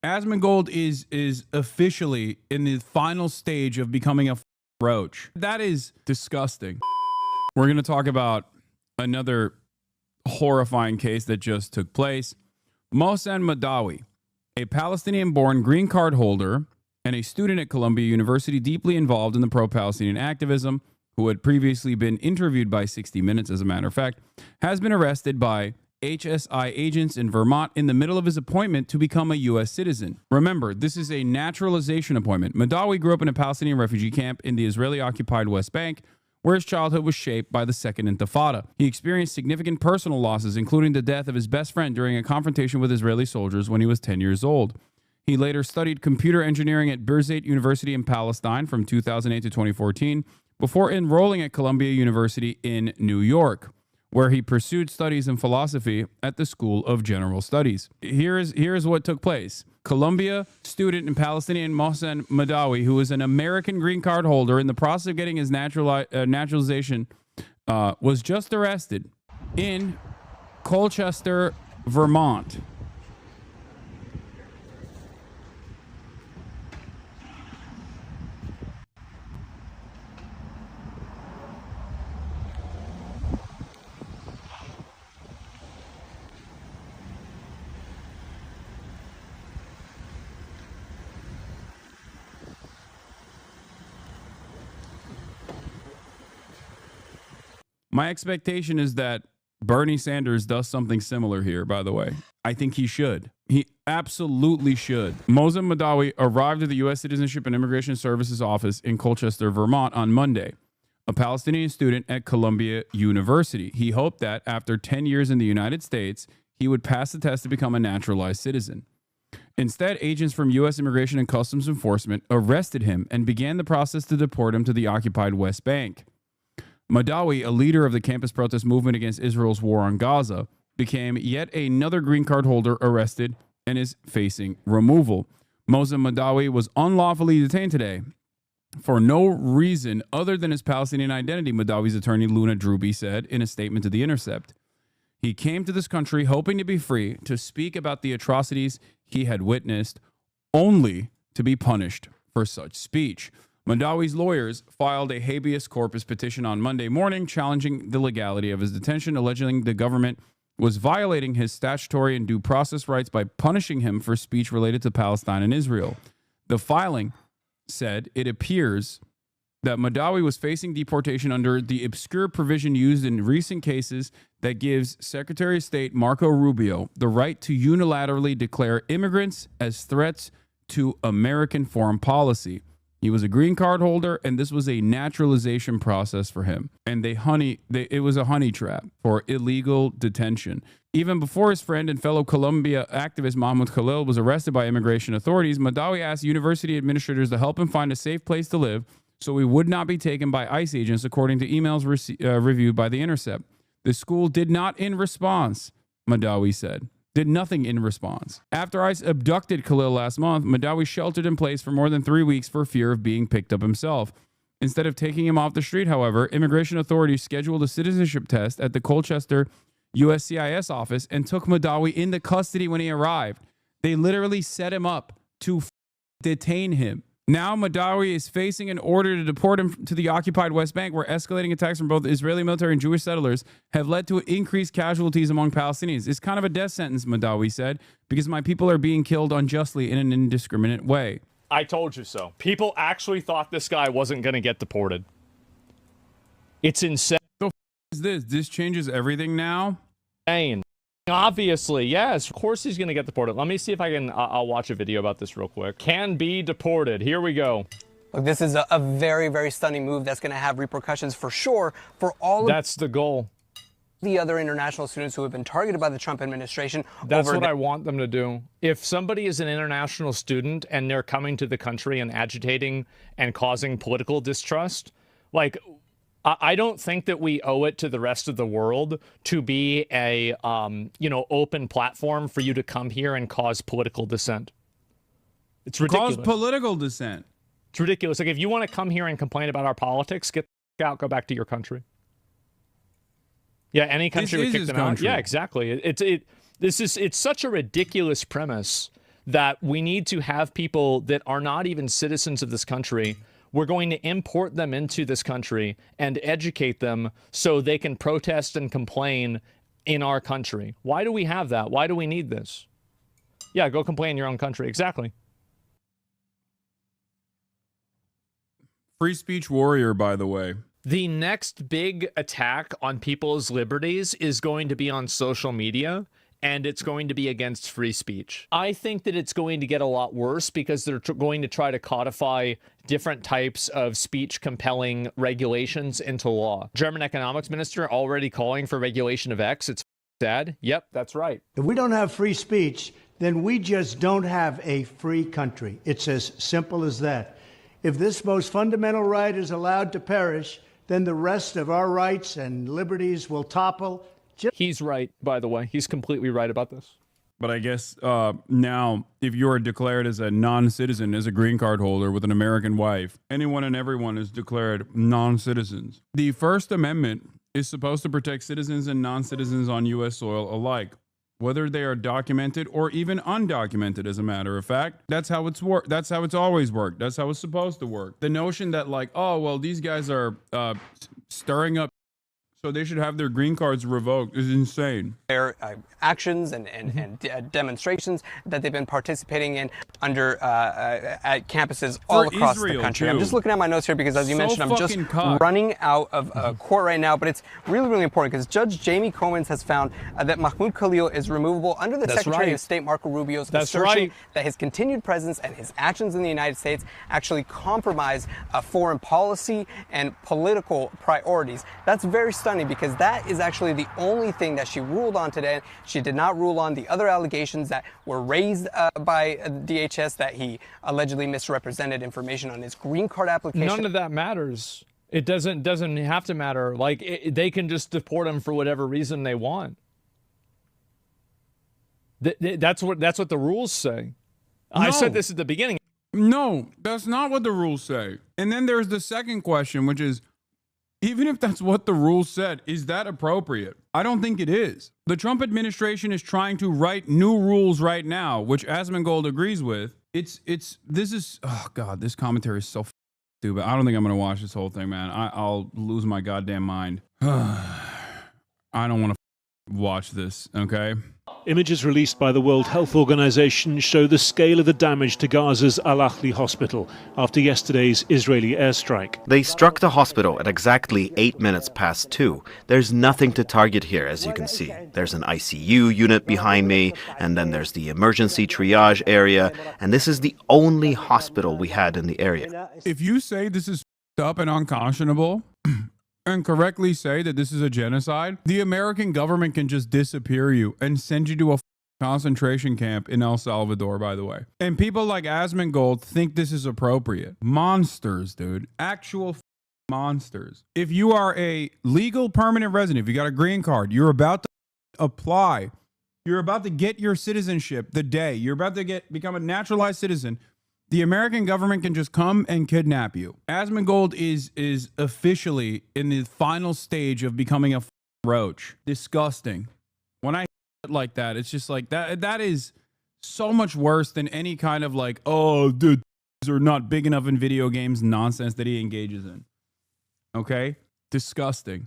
Asmongold is officially in the final stage of becoming a roach. That is disgusting. We're going to talk about another horrifying case that just took place. Mohsen Madawi, a Palestinian-born green card holder and a student at Columbia University deeply involved in the pro-Palestinian activism, who had previously been interviewed by 60 Minutes, as a matter of fact, has been arrested by HSI agents in Vermont in the middle of his appointment to become a U.S. citizen. Remember, this is a naturalization appointment. Madawi grew up in a Palestinian refugee camp in the Israeli-occupied West Bank, where his childhood was shaped by the Second Intifada. He experienced significant personal losses, including the death of his best friend during a confrontation with Israeli soldiers when he was 10 years old. He later studied computer engineering at Birzeit University in Palestine from 2008 to 2014, before enrolling at Columbia University in New York, where he pursued studies in philosophy at the School of General Studies. Here's what took place. Columbia student and Palestinian Mohsen Madawi, who is an American green card holder in the process of getting his naturalization, was just arrested in Colchester, Vermont. My expectation is that Bernie Sanders does something similar here, by the way. I think he should. He absolutely should. Mohsen Madawi arrived at the U.S. Citizenship and Immigration Services office in Colchester, Vermont on Monday, a Palestinian student at Columbia University. He hoped that after 10 years in the United States, he would pass the test to become a naturalized citizen. Instead, agents from U.S. Immigration and Customs Enforcement arrested him and began the process to deport him to the occupied West Bank. Madawi, a leader of the campus protest movement against Israel's war on Gaza, became yet another green card holder arrested and is facing removal. Mohsen Madawi was unlawfully detained today for no reason other than his Palestinian identity, Madawi's attorney Luna Druby said in a statement to The Intercept. He came to this country hoping to be free to speak about the atrocities he had witnessed, only to be punished for such speech. Madawi's lawyers filed a habeas corpus petition on Monday morning challenging the legality of his detention, alleging the government was violating his statutory and due process rights by punishing him for speech related to Palestine and Israel. The filing said it appears that Madawi was facing deportation under the obscure provision used in recent cases that gives Secretary of State Marco Rubio the right to unilaterally declare immigrants as threats to American foreign policy. He was a green card holder, and this was a naturalization process for him. And it was a honey trap for illegal detention. Even before his friend and fellow Columbia activist Mahmoud Khalil was arrested by immigration authorities, Madawi asked university administrators to help him find a safe place to live so he would not be taken by ICE agents, according to emails reviewed by The Intercept. The school did not in response, Madawi said. Did nothing in response. After ICE abducted Khalil last month, Madawi sheltered in place for more than 3 weeks for fear of being picked up himself. Instead of taking him off the street, however, immigration authorities scheduled a citizenship test at the Colchester USCIS office and took Madawi into custody when he arrived. They literally set him up to detain him. Now Madawi is facing an order to deport him to the occupied West Bank, where escalating attacks from both the Israeli military and Jewish settlers have led to increased casualties among Palestinians. It's kind of a death sentence, Madawi said, because my people are being killed unjustly in an indiscriminate way. I told you so. People actually thought this guy wasn't going to get deported. It's insane. The is this? This changes everything now? Obviously, yes. Of course he's going to get deported. Let me see if I can... I'll watch a video about this real quick. Can be deported. Here we go. Look, this is a very, very stunning move that's going to have repercussions for sure for all of That's the goal. the other international students who have been targeted by the Trump administration. That's what I want them to do. If somebody is an international student and they're coming to the country and agitating and causing political distrust, like... I don't think that we owe it to the rest of the world to be a, open platform for you to come here and cause political dissent. It's ridiculous. Cause political dissent. It's ridiculous. Like, if you want to come here and complain about our politics, get out, go back to your country. Yeah, any country would kick them out. Yeah, exactly. It's such a ridiculous premise that we need to have people that are not even citizens of this country. We're going to import them into this country and educate them so they can protest and complain in our country. Why do we have that? Why do we need this? Yeah, go complain in your own country. Exactly. Free speech warrior, by the way. The next big attack on people's liberties is going to be on social media, and it's going to be against free speech. I think that it's going to get a lot worse because they're going to try to codify different types of speech compelling regulations into law. German economics minister already calling for regulation of X. It's sad. Yep, that's right. If we don't have free speech, then we just don't have a free country. It's as simple as that. If this most fundamental right is allowed to perish, then the rest of our rights and liberties will topple. He's right, by the way. He's completely right about this. But I guess now, if you are declared as a non-citizen, as a green card holder with an American wife, anyone and everyone is declared non-citizens. The First Amendment is supposed to protect citizens and non-citizens on U.S. soil alike, whether they are documented or even undocumented, as a matter of fact. That's how it's worked. That's how it's always worked. That's how it's supposed to work. The notion that like, oh, well, these guys are stirring up, so they should have their green cards revoked is insane. Their actions and demonstrations that they've been participating in under at campuses all across the country. I'm just looking at my notes here because, as you mentioned, I'm just running out of court right now. But it's really, really important because Judge Jamie Comins has found that Mahmoud Khalil is removable under the Secretary of State Marco Rubio's assertion that his continued presence and his actions in the United States actually compromise foreign policy and political priorities. That's very stunning, because that is actually the only thing that she ruled on today. She did not rule on the other allegations that were raised by DHS that he allegedly misrepresented information on his green card application. None of that matters. It doesn't have to matter. Like, they can just deport him for whatever reason they want. That's what the rules say. No. I said this at the beginning. No, that's not what the rules say. And then there's the second question, which is, even if that's what the rules said, is that appropriate? I don't think it is. The Trump administration is trying to write new rules right now, which Asmongold agrees with. Oh God, this commentary is so stupid. I don't think I'm going to watch this whole thing, man. I'll lose my goddamn mind. I don't want to watch this, okay? Images released by the World Health Organization show the scale of the damage to Gaza's Al-Ahli hospital after yesterday's Israeli airstrike. They struck the hospital at exactly 8 minutes past 2. There's nothing to target here, as you can see. There's an ICU unit behind me, and then there's the emergency triage area, and this is the only hospital we had in the area. If you say this is up and unconscionable, and correctly say that this is a genocide, the American government can just disappear you and send you to a concentration camp in El Salvador, by the way. And people like Asmongold think this is appropriate. Monsters, dude. Actual monsters. If you are a legal permanent resident, if you got a green card, you're about to apply, you're about to get your citizenship the day, you're about to become a naturalized citizen, the American government can just come and kidnap you. Asmongold is officially in the final stage of becoming a roach. Disgusting. When I like that, it's just like that is so much worse than any kind of like, oh, dude, these are not big enough in video games nonsense that he engages in. Okay? Disgusting.